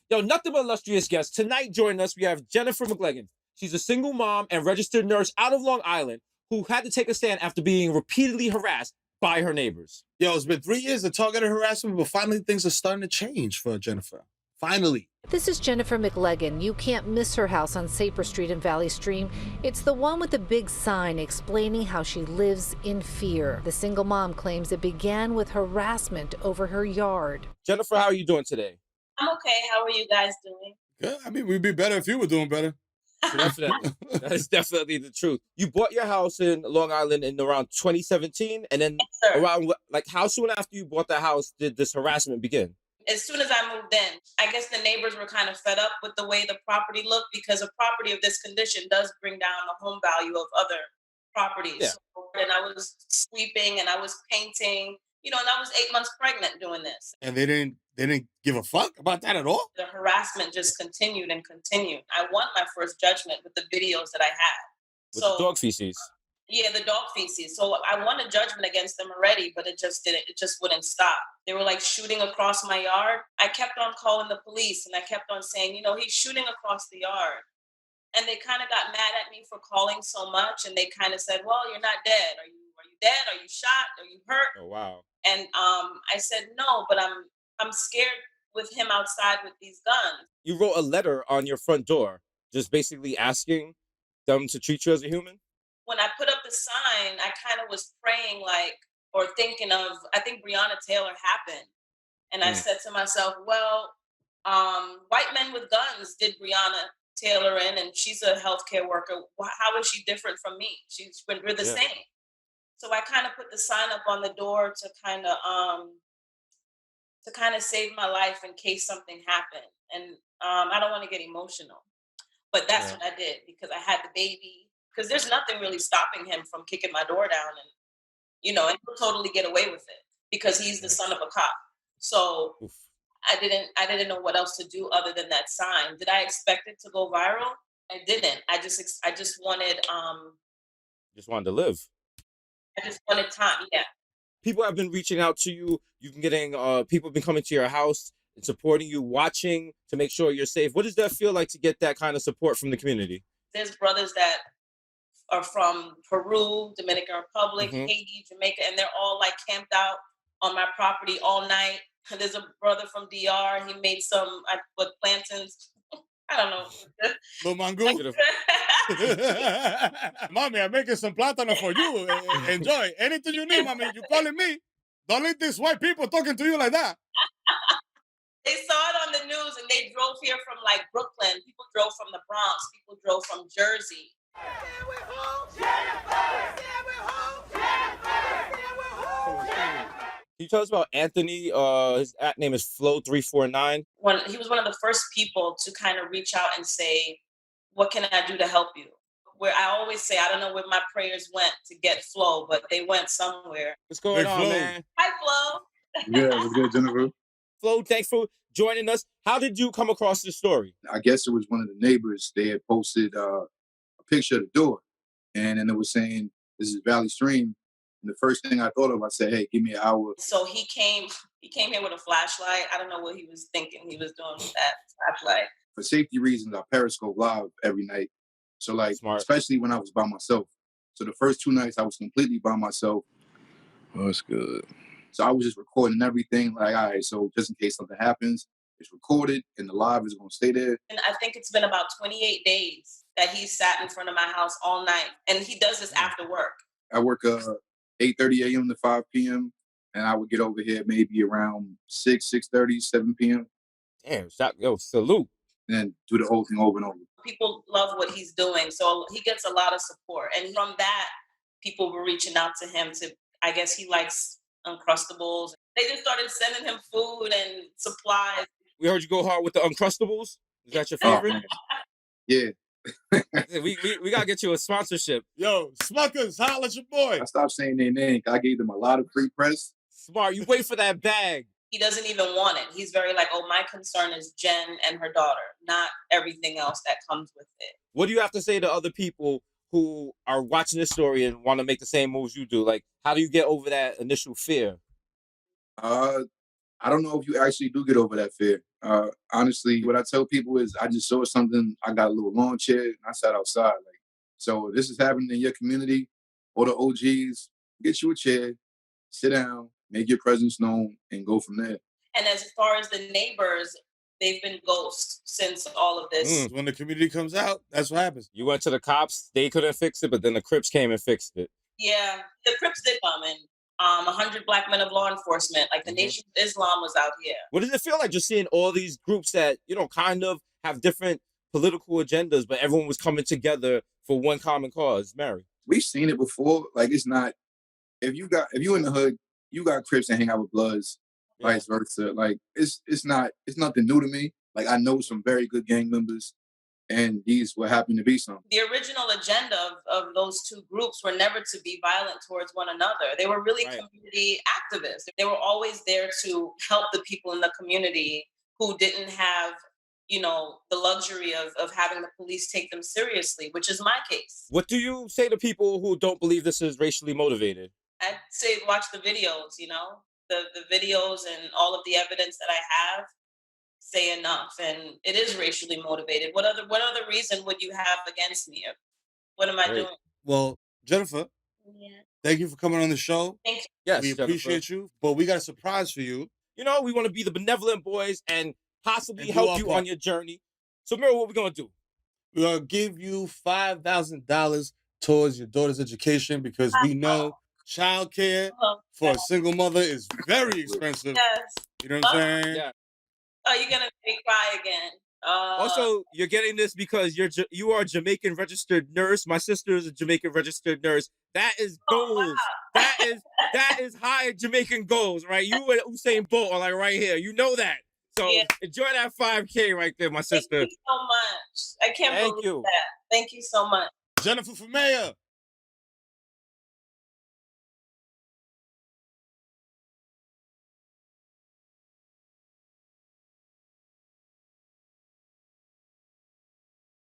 Yo, nothing but illustrious guests. Tonight, joining us, we have Jennifer McLeggan's. She's a single mom and registered nurse out of Long Island who had to take a stand after being repeatedly harassed by her neighbors. Yo, it's been 3 years of targeted harassment, but finally things are starting to change for Jennifer. Finally. This is Jennifer McLeggan. You can't miss her house on Saper Street in Valley Stream. It's the one with the big sign explaining how she lives in fear. The single mom claims it began with harassment over her yard. Jennifer, how are you doing today? I'm okay. How are you guys doing? Yeah, I mean, we'd be better if you were doing better. Definitely. That is definitely the truth. You bought your house in Long Island in around 2017, and then around, like, how soon after you bought the house did this harassment begin? As soon as I moved in, I guess the neighbors were kind of fed up with the way the property looked, because a property of this condition does bring down the home value of other properties. Yeah. So, and I was sweeping and I was painting, and I was 8 months pregnant doing this. And they didn't give a fuck about that at all? The harassment just continued and continued. I won my first judgment with the videos that I had. With the dog feces? Yeah, the dog feces. So I won a judgment against them already, but it just wouldn't stop. They were like shooting across my yard. I kept on calling the police and I kept on saying, he's shooting across the yard. And they kind of got mad at me for calling so much. And they kind of said, well, you're not dead. Are you dead? Are you shot? Are you hurt? Oh, wow. And I said, no, but I'm scared with him outside with these guns. You wrote a letter on your front door, just basically asking them to treat you as a human? When I put up the sign, I kind of was praying or thinking of, I think Breonna Taylor happened. And I said to myself, well, white men with guns did Breonna Taylor in, and she's a healthcare worker. How is she different from me? We're the same. So I kind of put the sign up on the door to kind of save my life in case something happened. And I don't want to get emotional, but that's what I did, because I had the baby. Because there's nothing really stopping him from kicking my door down, and and he'll totally get away with it because he's the son of a cop. So I didn't know what else to do other than that sign. Did I expect it to go viral? I didn't. I just wanted to live. I just wanted time. Yeah. People have been reaching out to you. You've been getting people have been coming to your house and supporting you, watching to make sure you're safe. What does that feel like to get that kind of support from the community? There's brothers that are from Peru, Dominican Republic, Haiti, Jamaica, and they're all like camped out on my property all night. There's a brother from DR. He made some plantains. I don't know. Lo mango. Mommy, I'm making some plátano for you. Enjoy. Anything you need, mommy. You calling me. Don't let these white people talking to you like that. They saw it on the news and they drove here from like Brooklyn. People drove from the Bronx. People drove from Jersey. Can you tell us about Anthony? His name is Flo349. He was one of the first people to kind of reach out and say, what can I do to help you? Where I always say, I don't know where my prayers went to get Flo, but they went somewhere. What's going on, man? Hi, Flo. Yeah, what's good, Jennifer? Flo, thanks for joining us. How did you come across this story? I guess it was one of the neighbors. They had posted a picture of the door, and then it was saying, this is Valley Stream. And the first thing I thought of, I said, hey, give me an hour. So he came here with a flashlight. I don't know what he was thinking he was doing with that flashlight. For safety reasons, I Periscope live every night. So like, Smart. Especially when I was by myself. So the first 2 nights I was completely by myself. Oh, that's good. So I was just recording everything. Like, all right, so just in case something happens, it's recorded and the live is going to stay there. And I think it's been about 28 days that he sat in front of my house all night. And he does this after work. I work 8:30 a.m. to 5 p.m. And I would get over here maybe around 6:30, 7 p.m. Damn, salute. And then do the whole thing over and over. People love what he's doing. So he gets a lot of support. And from that, people were reaching out to him I guess he likes Uncrustables. They just started sending him food and supplies. We heard you go hard with the Uncrustables. Is that your favorite? Yeah. we gotta get you a sponsorship. Yo, Smuckers, holla at your boy. I stopped saying their name. I gave them a lot of free press. Smart. You wait for that bag. He doesn't even want it. He's very like, oh, my concern is Jen and her daughter, not everything else that comes with it. What do you have to say to other people who are watching this story and want to make the same moves you do? Like, how do you get over that initial fear? I don't know if you actually do get over that fear. Honestly, what I tell people is I just saw something. I got a little lawn chair and I sat outside. Like, so if this is happening in your community or the OGs, get you a chair, sit down, make your presence known, and go from there. And as far as the neighbors, they've been ghosts since all of this. When the community comes out, that's what happens. You went to the cops, they couldn't fix it, but then the Crips came and fixed it. Yeah, the Crips did come and 100 black men of law enforcement, like the Nation of Islam was out here. What does it feel like just seeing all these groups that, you know, kind of have different political agendas, but everyone was coming together for one common cause, Mary? We've seen it before. Like, it's not, if you in the hood, you got Crips that hang out with Bloods, vice versa. Like, it's nothing new to me. Like, I know some very good gang members, and these will happen to be some. The original agenda of those two groups were never to be violent towards one another. They were really community activists. They were always there to help the people in the community who didn't have, you know, the luxury of having the police take them seriously, which is my case. What do you say to people who don't believe this is racially motivated? I'd say watch the videos, you know, the videos and all of the evidence that I have say enough, and it is racially motivated. What other reason would you have against me? What am I doing? Well, Jennifer, thank you for coming on the show. Thank you. Yes, we appreciate you, but we got a surprise for you. You know, we want to be the benevolent boys and possibly help you on your journey. So, Miro, what we gonna do? We're gonna give you $5,000 towards your daughter's education because we know childcare for a single mother is very expensive. Yes. You know what I'm saying? Yeah. Oh, you're gonna make me cry again. Also, you're getting this because you are a Jamaican registered nurse. My sister is a Jamaican registered nurse. That is goals. Wow. That is high Jamaican goals, right? You and Usain Bolt are like right here. You know that. So enjoy that 5K right there, my sister. Thank you so much. I can't believe that. Thank you so much. Jennifer for mayor.